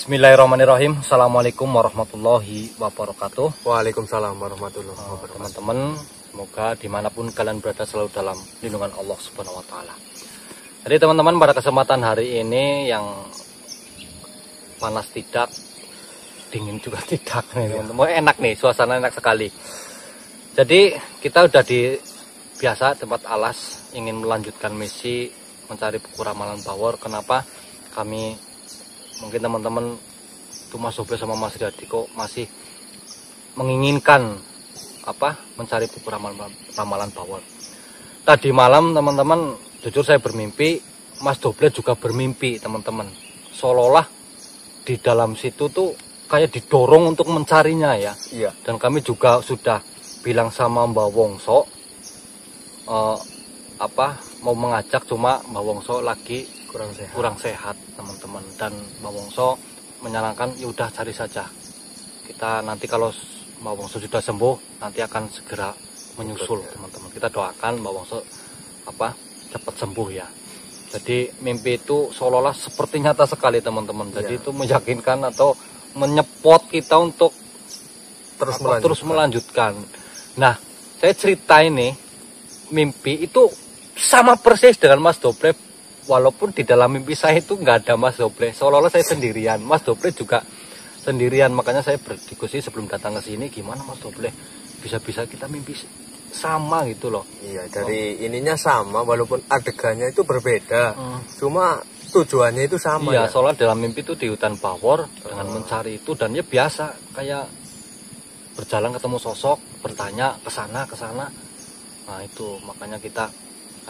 Bismillahirrahmanirrahim. Assalamualaikum warahmatullahi wabarakatuh. Waalaikumsalam warahmatullahi wabarakatuh. Teman-teman, semoga dimanapun kalian berada selalu dalam lindungan Allah Subhanahu Wa Taala. Jadi teman-teman, pada kesempatan hari ini yang panas tidak, dingin juga tidak, teman-teman, enak nih, suasana enak sekali. Jadi kita udah di biasa tempat alas, ingin melanjutkan misi mencari buku ramalan Bawor. Kenapa kami mungkin teman-teman itu Mas Doble sama Mas Riyadi kok masih menginginkan mencari buku ramalan Bawor. Tadi malam teman-teman, jujur saya bermimpi, Mas Doble juga bermimpi teman-teman. Seolah-olah di dalam situ tuh kayak didorong untuk mencarinya ya. Iya. Dan kami juga sudah bilang sama Mbak Wongso mau mengajak, cuma Mbak Wongso lagi kurang sehat teman-teman, dan Mbak Wongso menyarankan ya udah cari saja. Kita nanti kalau Mbak Wongso sudah sembuh nanti akan segera menyusul teman-teman. Kita doakan Mbak Wongso cepat sembuh ya. Jadi mimpi itu seolah-olah seperti nyata sekali teman-teman. Jadi itu meyakinkan atau menyepot kita untuk terus melanjutkan. Nah, saya cerita ini mimpi itu sama persis dengan Mas Doble. Walaupun di dalam mimpi saya itu nggak ada Mas Doble, seolah-olah saya sendirian. Mas Doble juga sendirian, makanya saya berdiskusi sebelum datang ke sini, gimana Mas Doble bisa-bisa kita mimpi sama gitu loh. Iya, dari ininya sama, walaupun adegannya itu berbeda, cuma tujuannya itu sama. Iya, ya? soalnya dalam mimpi itu di hutan Bawor dengan mencari itu, dan ya biasa kayak berjalan ketemu sosok, bertanya ke sana. Nah itu makanya kita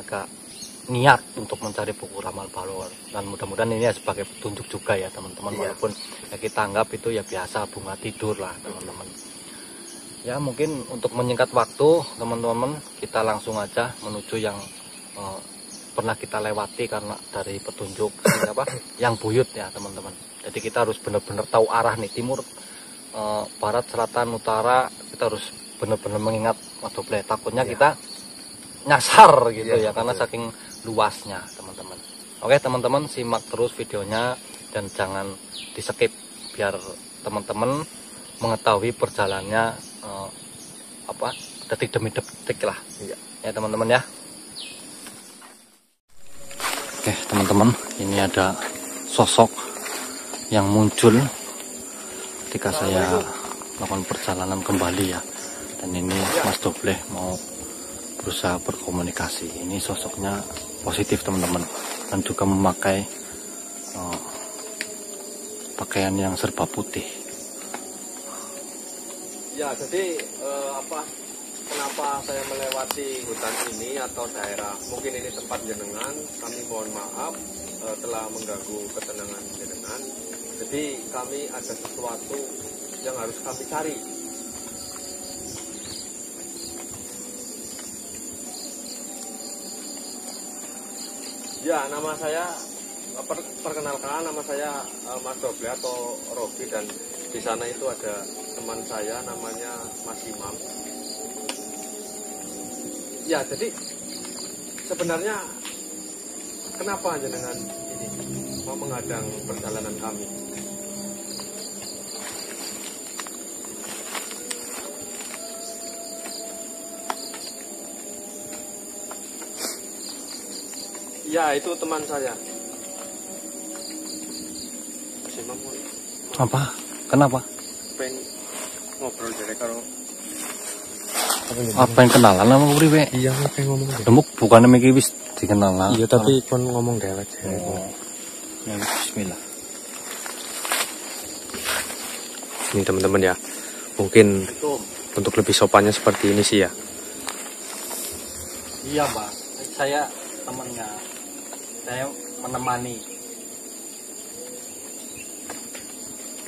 agak niat untuk mencari buku ramal Bawor, dan mudah-mudahan ini sebagai petunjuk juga ya teman-teman. Walaupun ya kita anggap itu ya biasa bunga tidur lah teman-teman. Ya mungkin untuk menyingkat waktu teman-teman, kita langsung aja menuju yang pernah kita lewati, karena dari petunjuk yang buyut ya teman-teman. Jadi kita harus benar-benar tahu arah nih, timur, barat, selatan, utara. Kita harus benar-benar mengingat Mas Doble, takutnya kita nyasar gitu ya, karena saking luasnya teman-teman. Oke teman-teman, simak terus videonya dan jangan di skip biar teman-teman mengetahui perjalanannya detik demi detik lah ya teman-teman ya. Oke teman-teman, ini ada sosok yang muncul ketika saya melakukan perjalanan kembali ya, dan ini Mas Doble mau berusaha berkomunikasi. Ini sosoknya positif teman-teman, dan juga memakai pakaian yang serba putih. Ya, jadi kenapa saya melewati hutan ini atau daerah, mungkin ini tempat jenengan, kami mohon maaf telah mengganggu ketenangan jenengan. Jadi kami ada sesuatu yang harus kami cari. Ya, nama saya, perkenalkan, nama saya Mas Doble atau Robi, dan di sana itu ada teman saya namanya Mas Imam. Ya, jadi sebenarnya kenapa jenengan ini mau menghadang perjalanan kami? Ya, itu teman saya. Mas Imam, Apa? Kenapa? pengen ngobrol dari kalau Apa yang kenalan sama priwe? iya, pengen ngomong deh. Demuk bukannya mikir wis dikenal lah. Iya, tapi kon ngomong dewek. Ya, bismillah. Ini teman-teman ya, mungkin untuk lebih sopannya seperti ini sih ya. Iya Mbak, saya temannya, saya menemani.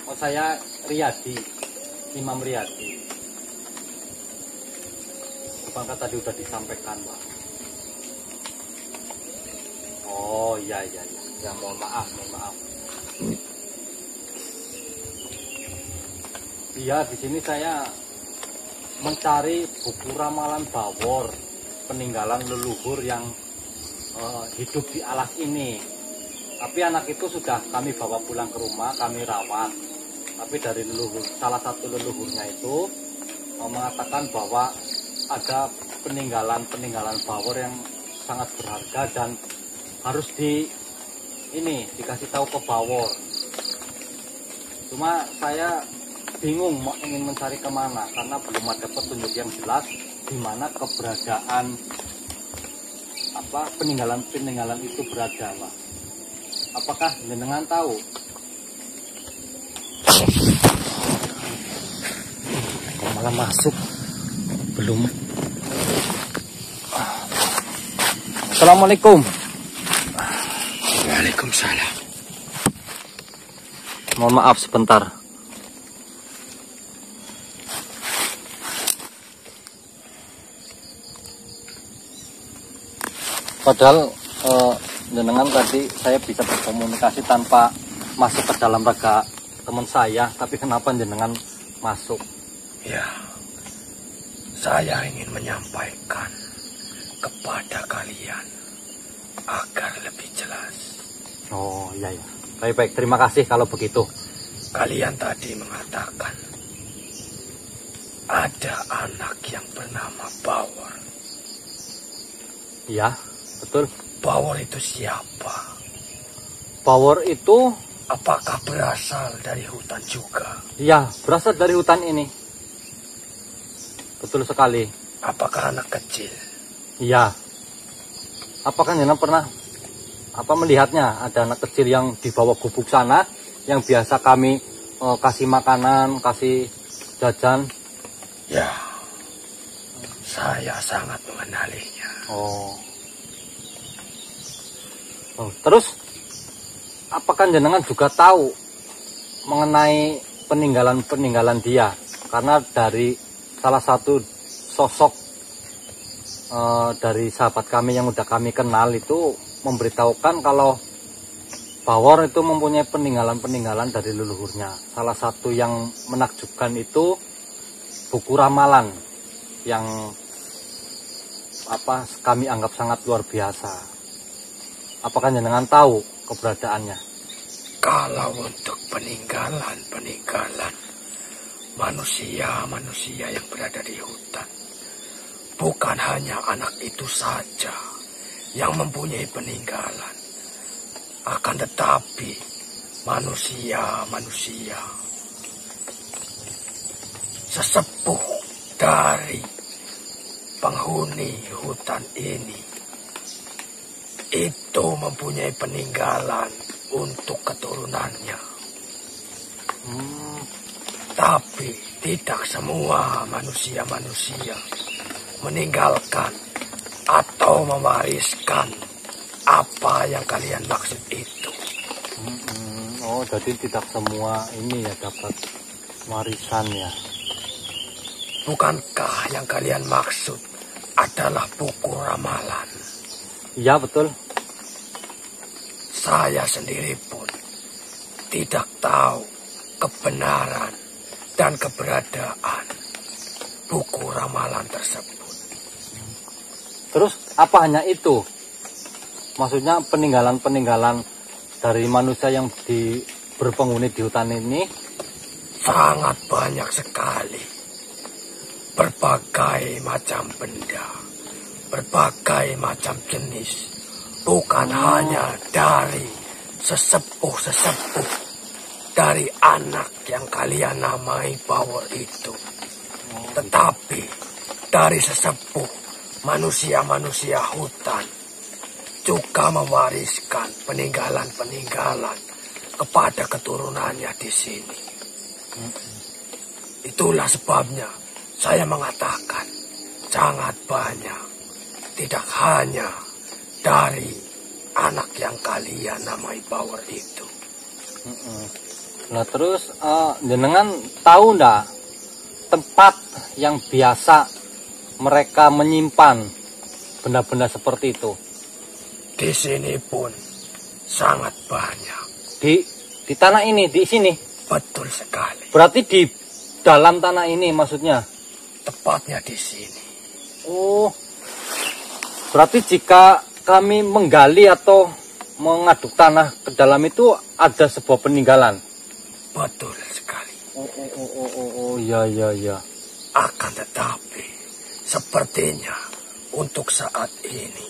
Oh, saya Riyadi, Imam Riyadi. Apakah tadi udah disampaikan Mbak? Oh iya, ya mohon maaf. Iya, di sini saya mencari buku ramalan Bawor, peninggalan leluhur yang hidup di alas ini. Tapi anak itu sudah kami bawa pulang ke rumah, kami rawat. Tapi dari salah satu leluhurnya itu mengatakan bahwa ada peninggalan bawor yang sangat berharga dan harus dikasih tahu ke bawor. Cuma saya bingung ingin mencari kemana karena belum ada petunjuk yang jelas di mana keberadaan peninggalan itu berada, Pak. Apakah jenengan tahu? Malah masuk belum. Assalamualaikum. Waalaikumsalam. Mohon maaf sebentar. Padahal jenengan tadi saya bisa berkomunikasi tanpa masuk ke dalam raga teman saya, tapi kenapa jenengan masuk? Ya, saya ingin menyampaikan kepada kalian agar lebih jelas. Oh iya ya, baik, terima kasih kalau begitu. Kalian tadi mengatakan ada anak yang bernama Bawor. Iya, betul. Bawor itu siapa? Bawor itu, apakah berasal dari hutan juga? iya, berasal dari hutan ini. Betul sekali. Apakah anak kecil? Iya. Apakah jenengan pernah melihatnya? Ada anak kecil yang dibawa gubuk sana, yang biasa kami kasih makanan, kasih jajan. Ya, saya sangat mengenalinya. Oh, terus apakah jenengan juga tahu mengenai peninggalan dia? Karena dari salah satu sosok dari sahabat kami yang udah kami kenal itu memberitahukan kalau Bawor itu mempunyai peninggalan dari leluhurnya. Salah satu yang menakjubkan itu buku ramalan yang kami anggap sangat luar biasa. Apakah jenengan tahu keberadaannya? Kalau untuk peninggalan manusia yang berada di hutan, bukan hanya anak itu saja yang mempunyai peninggalan, akan tetapi manusia sesepuh dari penghuni hutan ini itu mempunyai peninggalan untuk keturunannya. Tapi tidak semua manusia meninggalkan atau mewariskan apa yang kalian maksud itu. Oh, jadi tidak semua ini ya dapat warisan ya. Bukankah yang kalian maksud adalah buku ramalan? Iya, betul. Saya sendiri pun tidak tahu kebenaran dan keberadaan buku ramalan tersebut. Terus apa hanya itu? Maksudnya peninggalan dari manusia yang berpenghuni di hutan ini? Sangat banyak sekali. Berbagai macam benda, berbagai macam jenis, bukan hanya dari sesepuh dari anak yang kalian namai Bawor itu, tetapi dari sesepuh manusia hutan juga mewariskan peninggalan kepada keturunannya di sini. Itulah sebabnya saya mengatakan sangat banyak, tidak hanya dari anak yang kalian namai Bawor itu. Nah terus jenengan tahu ndak tempat yang biasa mereka menyimpan benda-benda seperti itu? Di sini pun sangat banyak. Di tanah ini, di sini? Betul sekali. Berarti di dalam tanah ini maksudnya? Tepatnya di sini. Oh, berarti jika kami menggali atau mengaduk tanah ke dalam itu ada sebuah peninggalan. Betul sekali. Ya. Akan tetapi, sepertinya untuk saat ini,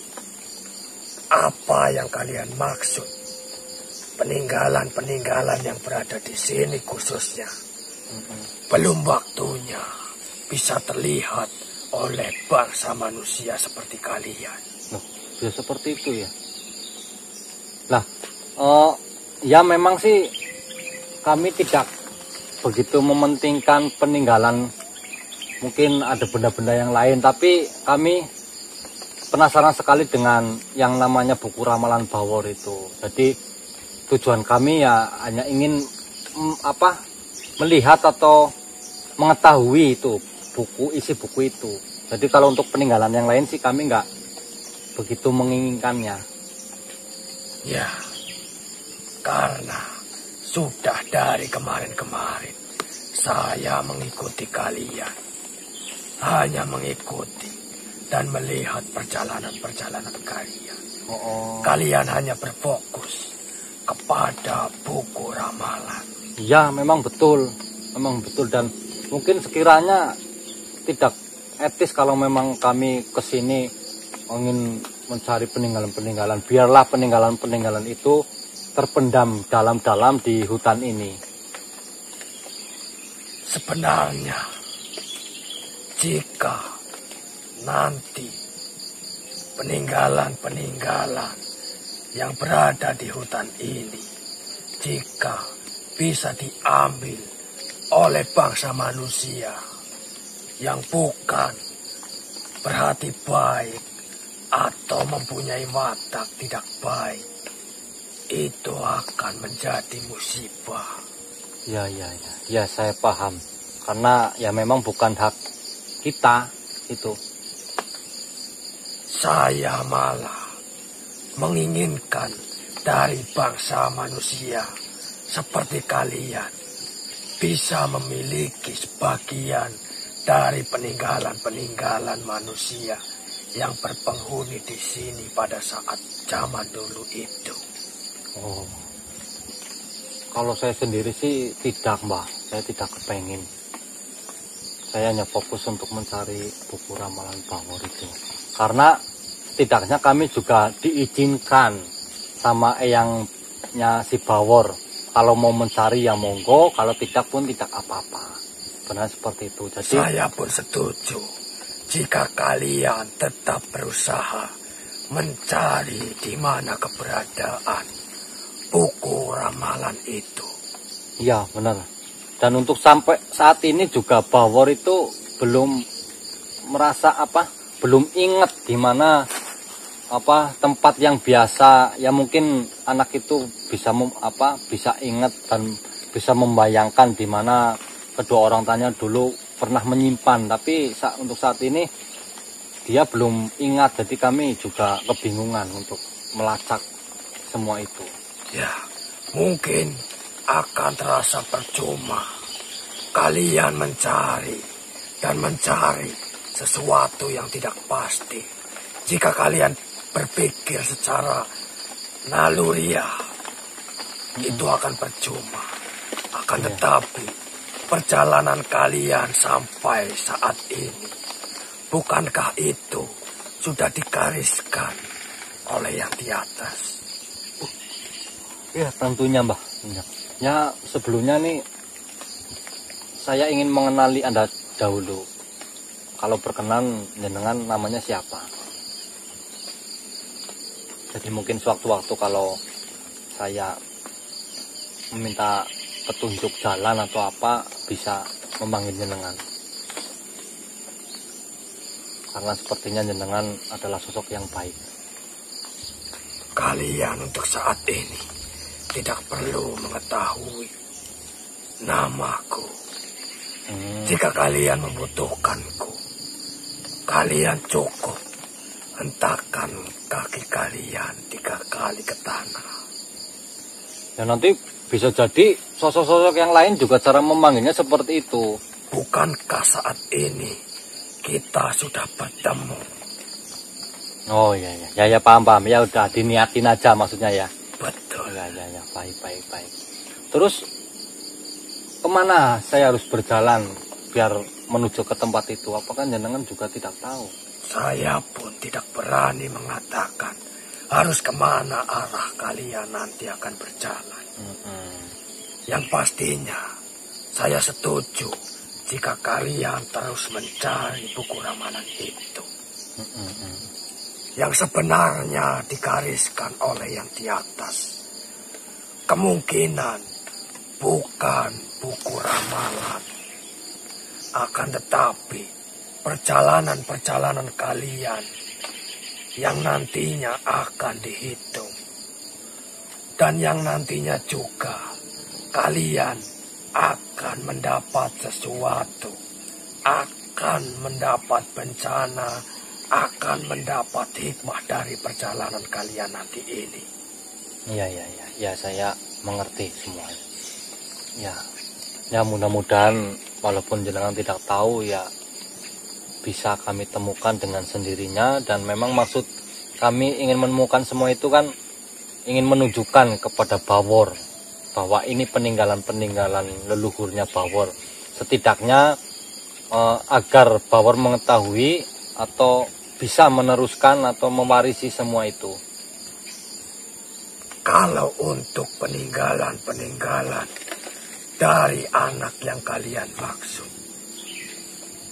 apa yang kalian maksud? Peninggalan-peninggalan yang berada di sini khususnya, belum waktunya bisa terlihat oleh bangsa manusia seperti kalian. Loh, ya seperti itu ya. Lah, ya memang sih kami tidak begitu mementingkan peninggalan. Mungkin ada benda-benda yang lain, tapi kami penasaran sekali dengan yang namanya buku ramalan Bawor itu. Jadi tujuan kami ya hanya ingin melihat atau mengetahui itu isi buku itu. Jadi kalau untuk peninggalan yang lain sih kami nggak begitu menginginkannya. Ya, karena sudah dari kemarin-kemarin saya mengikuti kalian. Hanya mengikuti dan melihat perjalanan-perjalanan kalian. Kalian hanya berfokus kepada buku ramalan. Ya, memang betul dan mungkin sekiranya tidak etis kalau memang kami kesini ingin mencari peninggalan-peninggalan. Biarlah peninggalan-peninggalan itu terpendam dalam-dalam di hutan ini. Sebenarnya, jika nanti peninggalan-peninggalan yang berada di hutan ini, jika bisa diambil oleh bangsa manusia yang bukan berhati baik atau mempunyai watak tidak baik, itu akan menjadi musibah. Ya, saya paham. Karena ya memang bukan hak kita itu. Saya malah menginginkan dari bangsa manusia seperti kalian bisa memiliki sebagian dari peninggalan-peninggalan manusia yang berpenghuni di sini pada saat zaman dulu itu. Kalau saya sendiri sih tidak, Mbah. Saya tidak kepengen. Saya hanya fokus untuk mencari buku ramalan Bawor itu. Karena setidaknya kami juga diizinkan sama eyangnya si Bawor. Kalau mau mencari ya monggo, kalau tidak pun tidak apa-apa. Benar seperti itu. Jadi saya pun setuju jika kalian tetap berusaha mencari di mana keberadaan buku ramalan itu. Ya, benar. Dan untuk sampai saat ini juga Bawor itu belum merasa belum ingat di mana tempat yang biasa ya mungkin anak itu bisa bisa ingat dan bisa membayangkan di mana kedua orang tuanya dulu pernah menyimpan, tapi untuk saat ini dia belum ingat, jadi kami juga kebingungan untuk melacak semua itu. Ya, mungkin akan terasa percuma kalian mencari sesuatu yang tidak pasti. Jika kalian berpikir secara naluriah, itu akan percuma. Akan tetapi perjalanan kalian sampai saat ini, bukankah itu sudah digariskan oleh yang di atas? Ya, tentunya, Mbah. Ya, sebelumnya nih saya ingin mengenali Anda dahulu. Kalau berkenan, jenengan namanya siapa? Jadi mungkin sewaktu-waktu kalau saya meminta petunjuk jalan atau apa, bisa memanggil jenengan. Karena sepertinya jenengan adalah sosok yang baik. Kalian untuk saat ini tidak perlu mengetahui namaku. Jika kalian membutuhkanku, kalian cukup hentakkan kaki kalian 3 kali ke tanah. Ya nanti bisa jadi sosok-sosok yang lain juga cara memanggilnya seperti itu. Bukankah saat ini kita sudah bertemu? Oh iya, ya paham. Ya udah diniatin aja maksudnya ya. Ya, baik. Terus kemana saya harus berjalan biar menuju ke tempat itu? Apakah jenengan juga tidak tahu? Saya pun tidak berani mengatakan harus kemana arah kalian nanti akan berjalan. Yang pastinya, saya setuju jika kalian terus mencari buku ramalan itu. Yang sebenarnya digariskan oleh yang di atas. Kemungkinan bukan buku ramalan. Akan tetapi, perjalanan-perjalanan kalian yang nantinya akan dihitung. Dan yang nantinya juga kalian akan mendapat sesuatu, akan mendapat bencana, akan mendapat hikmah dari perjalanan kalian nanti ini. Ya, saya mengerti semuanya. Ya mudah-mudahan walaupun jenengan tidak tahu ya bisa kami temukan dengan sendirinya, dan memang maksud kami ingin menemukan semua itu kan ingin menunjukkan kepada Bawor bahwa ini peninggalan-peninggalan leluhurnya Bawor. Setidaknya agar Bawor mengetahui atau bisa meneruskan atau mewarisi semua itu. Kalau untuk peninggalan-peninggalan dari anak yang kalian maksud,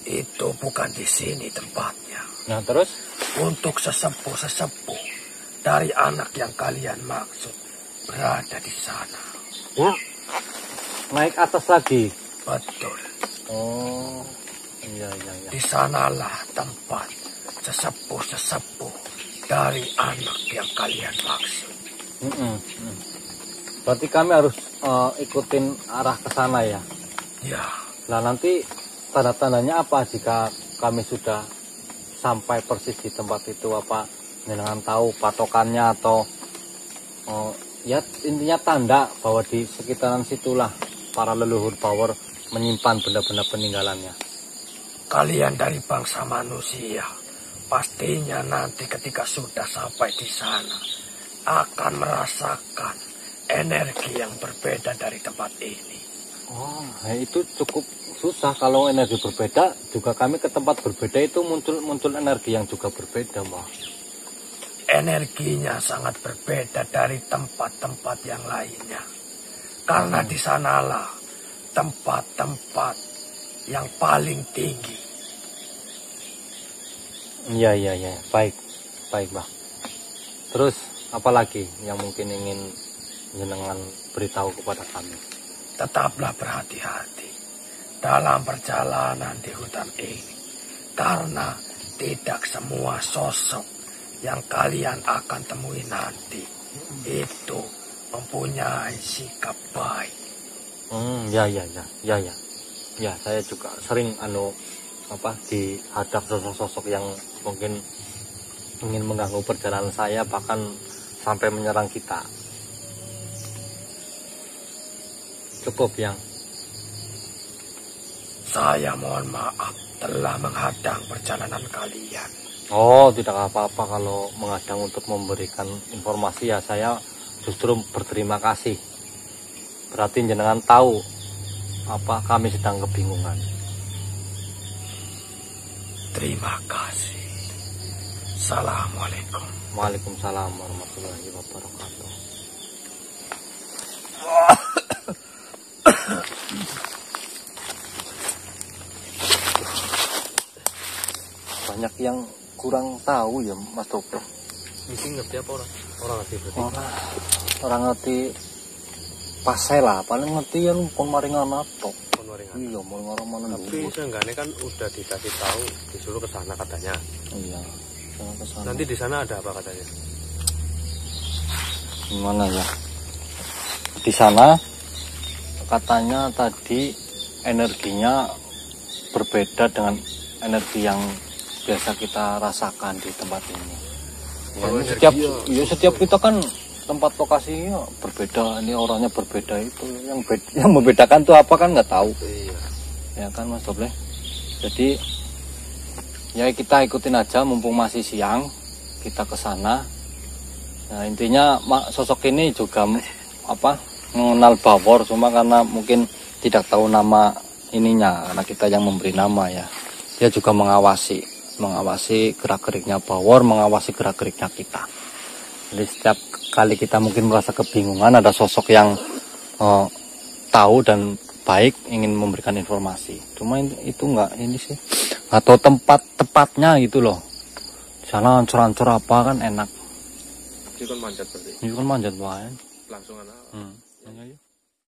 itu bukan di sini tempatnya. Nah terus? Untuk sesepuh-sesepuh dari anak yang kalian maksud berada di sana. Naik atas lagi? Betul. Oh, iya. Di sanalah tempat sesepuh-sesepuh dari anak yang kalian maksud. Berarti kami harus ikutin arah ke sana ya? Ya. Nah nanti tanda-tandanya apa jika kami sudah sampai persis di tempat itu? Apa jenengan tahu patokannya atau ya intinya tanda bahwa di sekitaran situlah para leluhur Bawor menyimpan benda-benda peninggalannya? Kalian dari bangsa manusia pastinya nanti ketika sudah sampai di sana akan merasakan energi yang berbeda dari tempat ini. Oh, itu cukup susah kalau energi berbeda. Juga kami ke tempat berbeda itu muncul energi yang juga berbeda, Mbah. Energinya sangat berbeda dari tempat-tempat yang lainnya. Karena di sanalah tempat-tempat yang paling tinggi. Iya. Baik, Mbah. Terus apalagi yang mungkin ingin jenengan beritahu kepada kami? Tetaplah berhati-hati dalam perjalanan di hutan ini. Karena tidak semua sosok yang kalian akan temui nanti itu mempunyai sikap baik. Ya, saya juga sering dihadap sosok-sosok yang mungkin ingin mengganggu perjalanan saya, bahkan sampai menyerang kita. Cukup yang saya mohon maaf telah menghadang perjalanan kalian. Oh, tidak apa-apa kalau menghadang untuk memberikan informasi ya. Saya justru berterima kasih. Berarti jenengan tahu apa kami sedang kebingungan. Terima kasih. Assalamualaikum. Waalaikumsalam warahmatullahi wabarakatuh. Banyak yang kurang tahu ya Mas Toplo. Misi ngerti apa orang? Orang ngerti berarti. Orang ngerti pasela, paling ngerti yang pun maringan atau. Iya, mau ngomong. Tapi seenggaknya kan udah dikasih tahu disuruh ke sana katanya. Iya. Kesana. Nanti di sana ada apa katanya? Gimana ya? Di sana katanya tadi energinya berbeda dengan energi yang biasa kita rasakan di tempat ini. Ya, setiap kita kan tempat lokasinya berbeda, ini orangnya berbeda itu. Yang membedakan tuh apa kan nggak tahu. Iya. Ya kan Mas Doble. Jadi ya kita ikutin aja mumpung masih siang, kita ke sana. Nah intinya sosok ini juga mengenal Bawor, cuma karena mungkin tidak tahu nama ininya, karena kita yang memberi nama ya. Dia juga mengawasi gerak-geriknya Bawor, mengawasi gerak-geriknya kita. Jadi setiap kali kita mungkin merasa kebingungan, ada sosok yang tahu dan baik ingin memberikan informasi. Cuma itu enggak ini sih, atau tempat tepatnya gitu loh. Di sana ancur-ancur apa kan enak. Itu kan manjat berarti. Itu kan manjat banget. Langsung anak. Ayo.